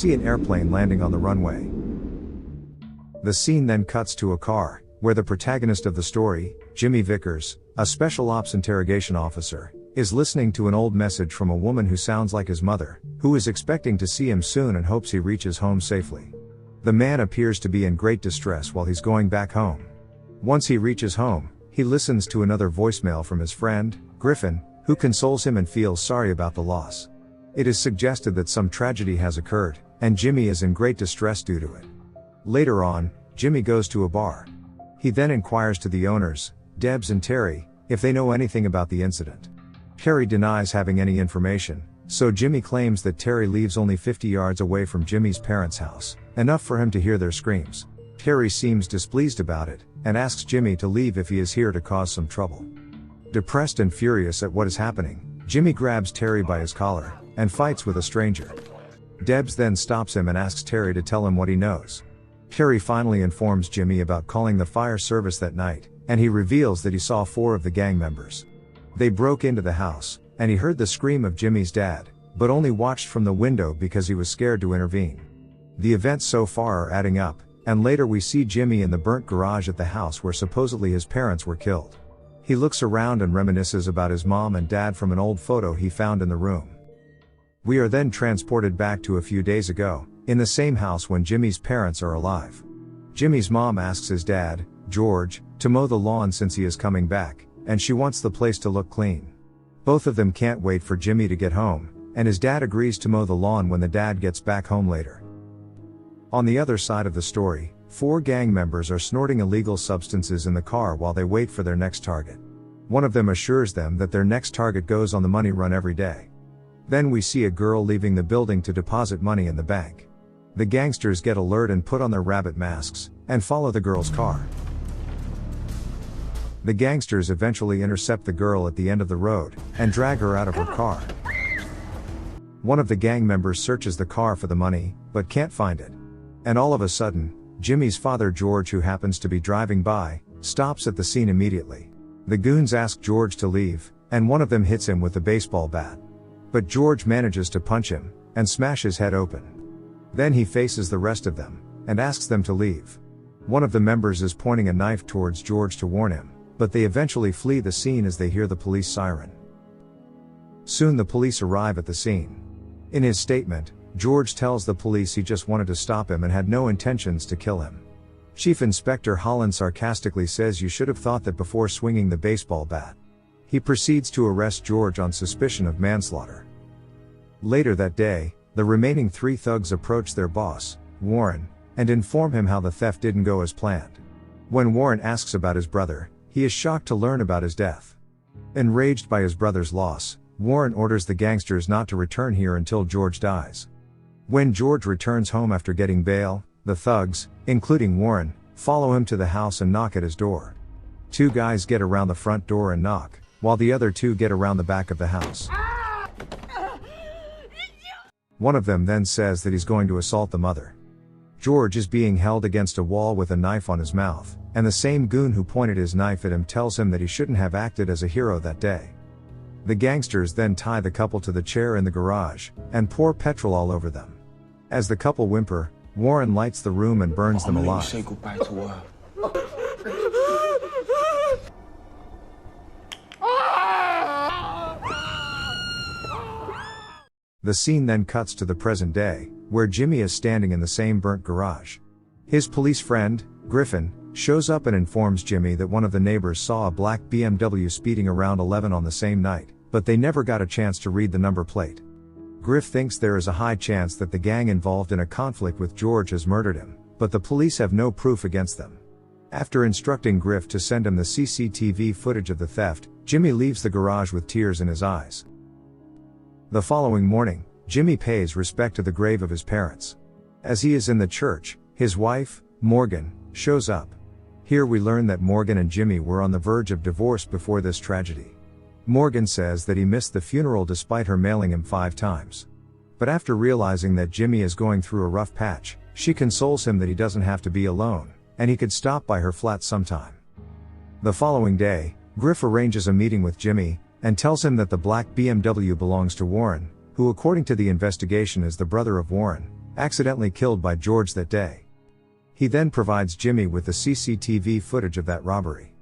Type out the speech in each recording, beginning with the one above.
See an airplane landing on the runway. The scene then cuts to a car, where the protagonist of the story, Jimmy Vickers, a special ops interrogation officer, is listening to an old message from a woman who sounds like his mother, who is expecting to see him soon and hopes he reaches home safely. The man appears to be in great distress while he's going back home. Once he reaches home, he listens to another voicemail from his friend, Griffin, who consoles him and feels sorry about the loss. It is suggested that some tragedy has occurred, and Jimmy is in great distress due to it. Later on, Jimmy goes to a bar. He then inquires to the owners, Debs and Terry, if they know anything about the incident. Terry denies having any information, so Jimmy claims that Terry lives only 50 yards away from Jimmy's parents' house, enough for him to hear their screams. Terry seems displeased about it, and asks Jimmy to leave if he is here to cause some trouble. Depressed and furious at what is happening, Jimmy grabs Terry by his collar, and fights with a stranger. Debs then stops him and asks Terry to tell him what he knows. Terry finally informs Jimmy about calling the fire service that night, and he reveals that he saw 4 of the gang members. They broke into the house, and he heard the scream of Jimmy's dad, but only watched from the window because he was scared to intervene. The events so far are adding up, and later we see Jimmy in the burnt garage at the house where supposedly his parents were killed. He looks around and reminisces about his mom and dad from an old photo he found in the room. We are then transported back to a few days ago, in the same house when Jimmy's parents are alive. Jimmy's mom asks his dad, George, to mow the lawn since he is coming back, and she wants the place to look clean. Both of them can't wait for Jimmy to get home, and his dad agrees to mow the lawn when the dad gets back home later. On the other side of the story, 4 gang members are snorting illegal substances in the car while they wait for their next target. One of them assures them that their next target goes on the money run every day. Then we see a girl leaving the building to deposit money in the bank. The gangsters get alert and put on their rabbit masks, and follow the girl's car. The gangsters eventually intercept the girl at the end of the road, and drag her out of her car. One of the gang members searches the car for the money, but can't find it. And all of a sudden, Jimmy's father George, who happens to be driving by, stops at the scene immediately. The goons ask George to leave, and one of them hits him with a baseball bat. But George manages to punch him, and smash his head open. Then he faces the rest of them, and asks them to leave. One of the members is pointing a knife towards George to warn him, but they eventually flee the scene as they hear the police siren. Soon the police arrive at the scene. In his statement, George tells the police he just wanted to stop him and had no intentions to kill him. Chief Inspector Holland sarcastically says, "You should have thought that before swinging the baseball bat." He proceeds to arrest George on suspicion of manslaughter. Later that day, the remaining 3 thugs approach their boss, Warren, and inform him how the theft didn't go as planned. When Warren asks about his brother, he is shocked to learn about his death. Enraged by his brother's loss, Warren orders the gangsters not to return here until George dies. When George returns home after getting bail, the thugs, including Warren, follow him to the house and knock at his door. 2 guys get around the front door and knock, while the other 2 get around the back of the house. One of them then says that he's going to assault the mother. George is being held against a wall with a knife on his mouth, and the same goon who pointed his knife at him tells him that he shouldn't have acted as a hero that day. The gangsters then tie the couple to the chair in the garage, and pour petrol all over them. As the couple whimper, Warren lights the room and burns them alive. Say goodbye to her. The scene then cuts to the present day, where Jimmy is standing in the same burnt garage. His police friend, Griffin, shows up and informs Jimmy that one of the neighbors saw a black BMW speeding around 11 on the same night, but they never got a chance to read the number plate. Griff thinks there is a high chance that the gang involved in a conflict with George has murdered him, but the police have no proof against them. After instructing Griff to send him the CCTV footage of the theft, Jimmy leaves the garage with tears in his eyes. The following morning, Jimmy pays respect to the grave of his parents. As he is in the church, his wife, Morgan, shows up. Here we learn that Morgan and Jimmy were on the verge of divorce before this tragedy. Morgan says that he missed the funeral despite her mailing him 5 times. But after realizing that Jimmy is going through a rough patch, she consoles him that he doesn't have to be alone, and he could stop by her flat sometime. The following day, Griff arranges a meeting with Jimmy, and tells him that the black BMW belongs to Warren, who according to the investigation is the brother of Warren, accidentally killed by George that day. He then provides Jimmy with the CCTV footage of that robbery.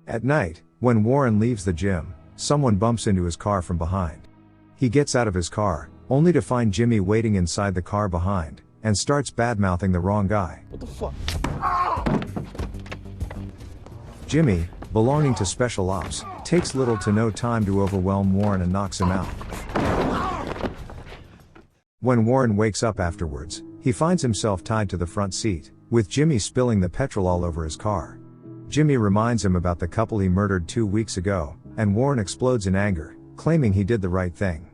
At night, when Warren leaves the gym, someone bumps into his car from behind. He gets out of his car, only to find Jimmy waiting inside the car behind, and starts badmouthing the wrong guy. What the fuck? Jimmy, belonging to Special Ops, takes little to no time to overwhelm Warren and knocks him out. When Warren wakes up afterwards, he finds himself tied to the front seat, with Jimmy spilling the petrol all over his car. Jimmy reminds him about the couple he murdered 2 weeks ago, and Warren explodes in anger, claiming he did the right thing.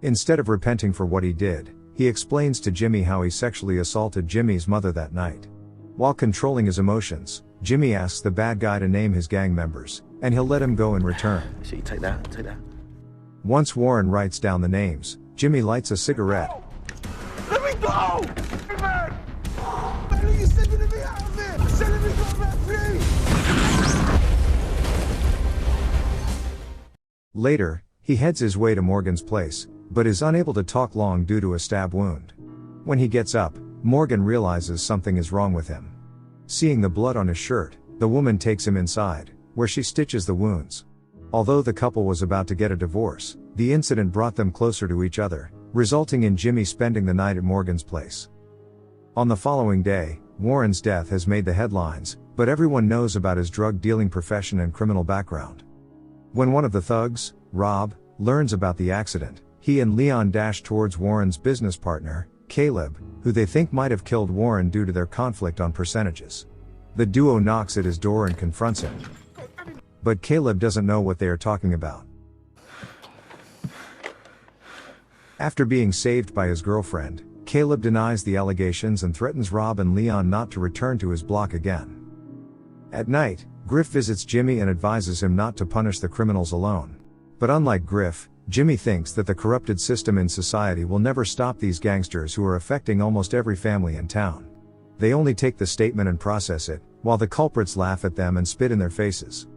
Instead of repenting for what he did, he explains to Jimmy how he sexually assaulted Jimmy's mother that night. While controlling his emotions, Jimmy asks the bad guy to name his gang members, and he'll let him go in return. See, take that, take that. Once Warren writes down the names, Jimmy lights a cigarette. Let me go! Hey, man! Man, are you sending me out of here? Sending me go back, please! Later, he heads his way to Morgan's place, but is unable to talk long due to a stab wound. When he gets up, Morgan realizes something is wrong with him. Seeing the blood on his shirt, the woman takes him inside, where she stitches the wounds. Although the couple was about to get a divorce, the incident brought them closer to each other, resulting in Jimmy spending the night at Morgan's place. On the following day, Warren's death has made the headlines, but everyone knows about his drug dealing profession and criminal background. When one of the thugs, Rob, learns about the accident, he and Leon dash towards Warren's business partner, Caleb, who they think might have killed Warren due to their conflict on percentages. The duo knocks at his door and confronts him. But Caleb doesn't know what they are talking about. After being saved by his girlfriend, Caleb denies the allegations and threatens Rob and Leon not to return to his block again. At night, Griff visits Jimmy and advises him not to punish the criminals alone. But unlike Griff, Jimmy thinks that the corrupted system in society will never stop these gangsters who are affecting almost every family in town. They only take the statement and process it, while the culprits laugh at them and spit in their faces.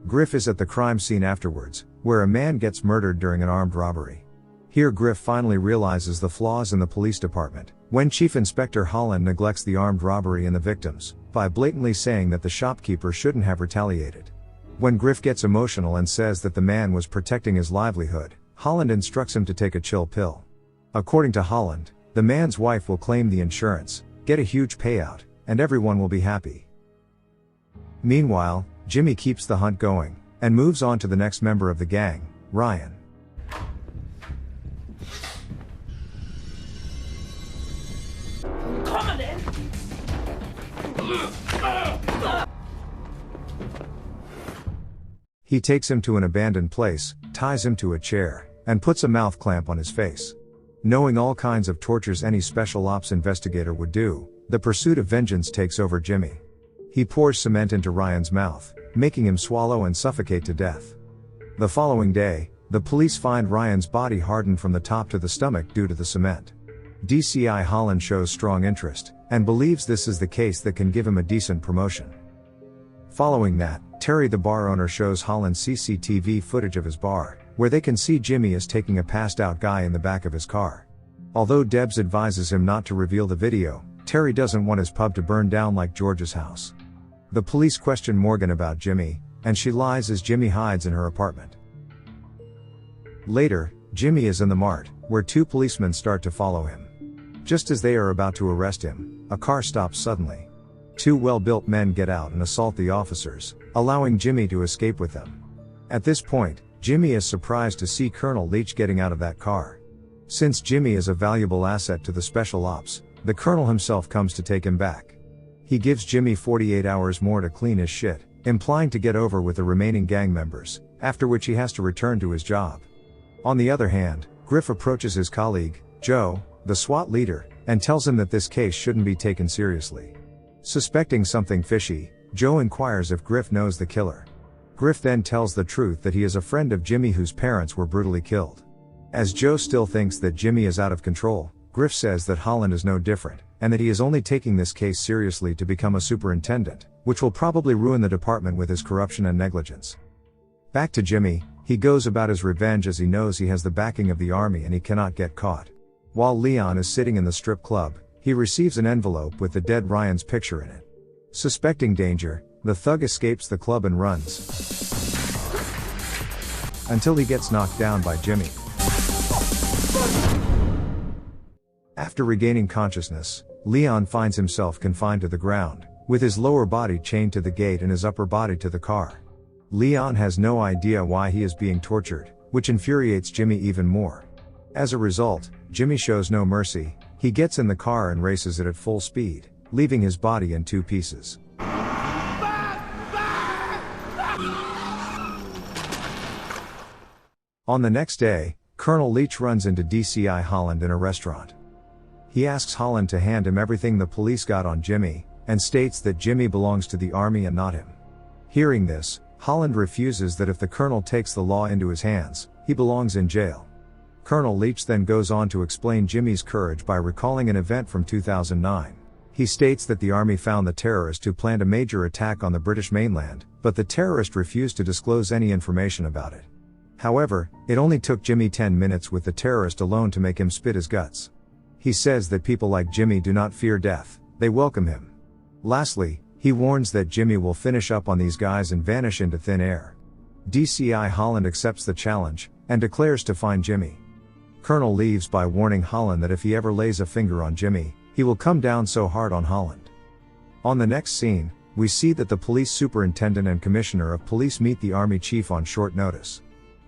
Griff is at the crime scene afterwards, where a man gets murdered during an armed robbery. Here Griff finally realizes the flaws in the police department, when Chief Inspector Holland neglects the armed robbery and the victims, by blatantly saying that the shopkeeper shouldn't have retaliated. When Griff gets emotional and says that the man was protecting his livelihood, Holland instructs him to take a chill pill. According to Holland, the man's wife will claim the insurance, get a huge payout, and everyone will be happy. Meanwhile, Jimmy keeps the hunt going, and moves on to the next member of the gang, Ryan. Come on, then! He takes him to an abandoned place, ties him to a chair, and puts a mouth clamp on his face. Knowing all kinds of tortures any special ops investigator would do, the pursuit of vengeance takes over Jimmy. He pours cement into Ryan's mouth, making him swallow and suffocate to death. The following day, the police find Ryan's body hardened from the top to the stomach due to the cement. DCI Holland shows strong interest, and believes this is the case that can give him a decent promotion. Following that, Terry the bar owner shows Holland CCTV footage of his bar, where they can see Jimmy is taking a passed out guy in the back of his car. Although Debs advises him not to reveal the video, Terry doesn't want his pub to burn down like George's house. The police question Morgan about Jimmy, and she lies as Jimmy hides in her apartment. Later, Jimmy is in the mart, where two policemen start to follow him. Just as they are about to arrest him, a car stops suddenly. Two well-built men get out and assault the officers, allowing Jimmy to escape with them. At this point, Jimmy is surprised to see Colonel Leach getting out of that car. Since Jimmy is a valuable asset to the special ops, the colonel himself comes to take him back. He gives Jimmy 48 hours more to clean his shit, implying to get over with the remaining gang members, after which he has to return to his job. On the other hand, Griff approaches his colleague, Joe, the SWAT leader, and tells him that this case shouldn't be taken seriously. Suspecting something fishy, Joe inquires if Griff knows the killer. Griff then tells the truth that he is a friend of Jimmy whose parents were brutally killed. As Joe still thinks that Jimmy is out of control, Griff says that Holland is no different, and that he is only taking this case seriously to become a superintendent, which will probably ruin the department with his corruption and negligence. Back to Jimmy, he goes about his revenge as he knows he has the backing of the army and he cannot get caught. While Leon is sitting in the strip club, he receives an envelope with the dead Ryan's picture in it. Suspecting danger, the thug escapes the club and runs until he gets knocked down by Jimmy. After regaining consciousness, Leon finds himself confined to the ground, with his lower body chained to the gate and his upper body to the car. Leon has no idea why he is being tortured, which infuriates Jimmy even more. As a result, Jimmy shows no mercy. He gets in the car and races it at full speed, leaving his body in 2 pieces. On the next day, Colonel Leach runs into DCI Holland in a restaurant. He asks Holland to hand him everything the police got on Jimmy, and states that Jimmy belongs to the army and not him. Hearing this, Holland refuses that if the colonel takes the law into his hands, he belongs in jail. Colonel Leach then goes on to explain Jimmy's courage by recalling an event from 2009. He states that the army found the terrorist who planned a major attack on the British mainland, but the terrorist refused to disclose any information about it. However, it only took Jimmy 10 minutes with the terrorist alone to make him spit his guts. He says that people like Jimmy do not fear death, they welcome him. Lastly, he warns that Jimmy will finish up on these guys and vanish into thin air. DCI Holland accepts the challenge, and declares to find Jimmy. Colonel leaves by warning Holland that if he ever lays a finger on Jimmy, he will come down so hard on Holland. On the next scene, we see that the police superintendent and commissioner of police meet the army chief on short notice.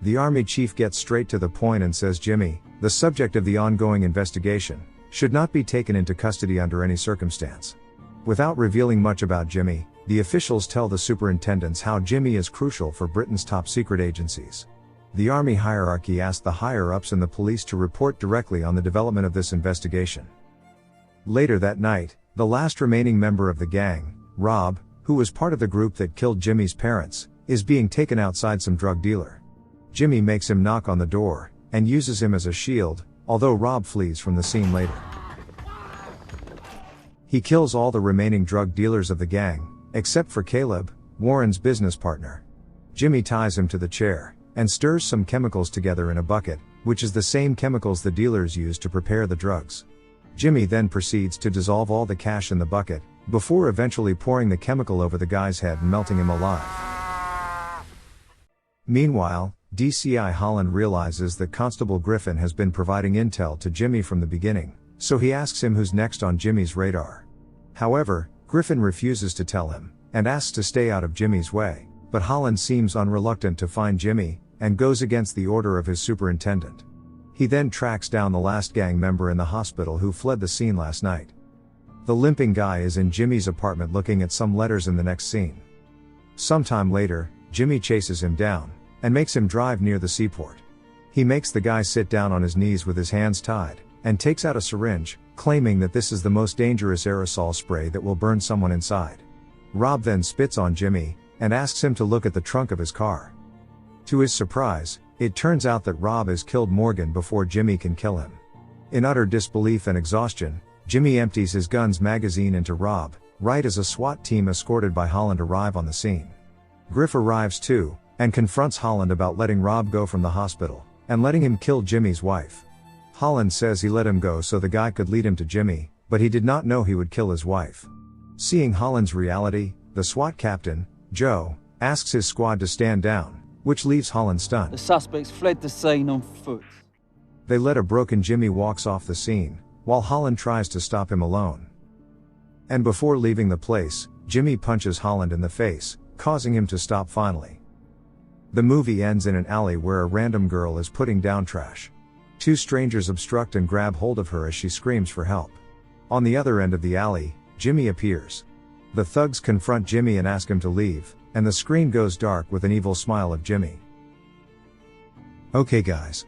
The army chief gets straight to the point and says Jimmy, the subject of the ongoing investigation, should not be taken into custody under any circumstance. Without revealing much about Jimmy, the officials tell the superintendents how Jimmy is crucial for Britain's top secret agencies. The army hierarchy asked the higher-ups in the police to report directly on the development of this investigation. Later that night, the last remaining member of the gang, Rob, who was part of the group that killed Jimmy's parents, is being taken outside some drug dealer. Jimmy makes him knock on the door, and uses him as a shield, although Rob flees from the scene later. He kills all the remaining drug dealers of the gang, except for Caleb, Warren's business partner. Jimmy ties him to the chair, and stirs some chemicals together in a bucket, which is the same chemicals the dealers use to prepare the drugs. Jimmy then proceeds to dissolve all the cash in the bucket, before eventually pouring the chemical over the guy's head and melting him alive. Meanwhile, DCI Holland realizes that Constable Griffin has been providing intel to Jimmy from the beginning, so he asks him who's next on Jimmy's radar. However, Griffin refuses to tell him, and asks to stay out of Jimmy's way, but Holland seems unreluctant to find Jimmy, and goes against the order of his superintendent. He then tracks down the last gang member in the hospital who fled the scene last night. The limping guy is in Jimmy's apartment looking at some letters in the next scene. Sometime later, Jimmy chases him down, and makes him drive near the seaport. He makes the guy sit down on his knees with his hands tied, and takes out a syringe, claiming that this is the most dangerous aerosol spray that will burn someone inside. Rob then spits on Jimmy, and asks him to look at the trunk of his car. To his surprise, it turns out that Rob has killed Morgan before Jimmy can kill him. In utter disbelief and exhaustion, Jimmy empties his gun's magazine into Rob, right as a SWAT team escorted by Holland arrive on the scene. Griff arrives too, and confronts Holland about letting Rob go from the hospital, and letting him kill Jimmy's wife. Holland says he let him go so the guy could lead him to Jimmy, but he did not know he would kill his wife. Seeing Holland's reality, the SWAT captain, Joe, asks his squad to stand down, which leaves Holland stunned. The suspects fled the scene on foot. They let a broken Jimmy walks off the scene, while Holland tries to stop him alone. And before leaving the place, Jimmy punches Holland in the face, causing him to stop finally. The movie ends in an alley where a random girl is putting down trash. 2 strangers obstruct and grab hold of her as she screams for help. On the other end of the alley, Jimmy appears. The thugs confront Jimmy and ask him to leave, and the screen goes dark with an evil smile of Jimmy. Okay guys,